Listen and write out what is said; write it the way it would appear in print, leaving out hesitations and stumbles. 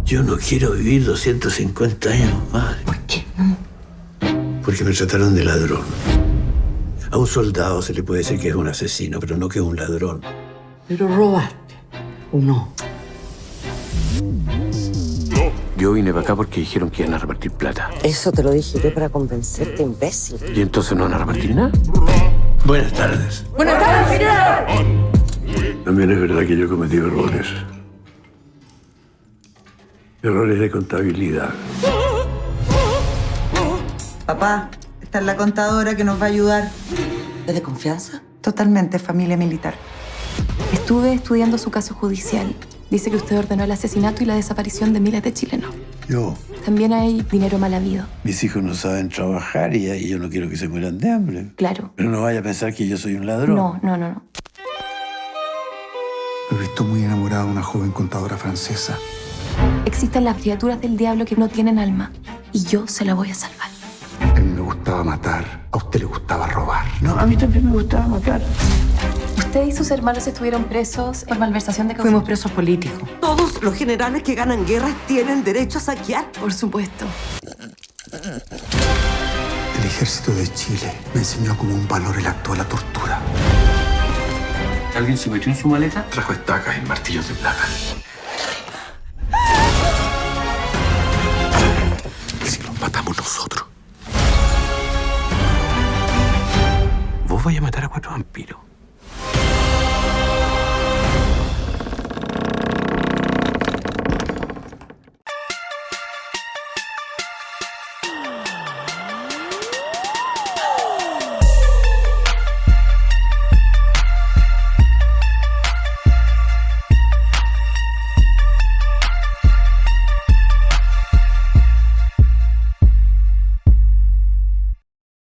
Yo no quiero vivir 250 años más. ¿Por qué no? Porque me trataron de ladrón. A un soldado se le puede decir que es un asesino, pero no que es un ladrón. Pero robaste, ¿o no? Yo vine para acá porque dijeron que iban a repartir plata. Eso te lo dije yo para convencerte, imbécil. ¿Y entonces no van a repartir nada? Buenas tardes. ¡Buenas tardes, general! También es verdad que yo he cometido errores. Errores de contabilidad. Papá, esta es la contadora que nos va a ayudar. ¿Es de confianza? Totalmente, familia militar. Estuve estudiando su caso judicial. Dice que usted ordenó el asesinato y la desaparición de miles de chilenos. Yo, También hay dinero mal habido. mis hijos no saben trabajar y yo no quiero que se mueran de hambre. Claro. Pero no vaya a pensar que yo soy un ladrón. No. Lo he visto muy enamorado de una joven contadora francesa. Existen las criaturas del diablo que no tienen alma. Y yo se la voy a salvar. A mí me gustaba matar, a usted le gustaba robar. No, a mí también me gustaba matar. Usted y sus hermanos estuvieron presos por malversación de causa. Fuimos presos políticos. Todos los generales que ganan guerras tienen derecho a saquear. Por supuesto. El ejército de Chile me enseñó como un valor el acto de la tortura. ¿Alguien se metió en su maleta? Trajo estacas y martillos de plata. Si los matamos nosotros. Vos vais a matar a 4 vampiros.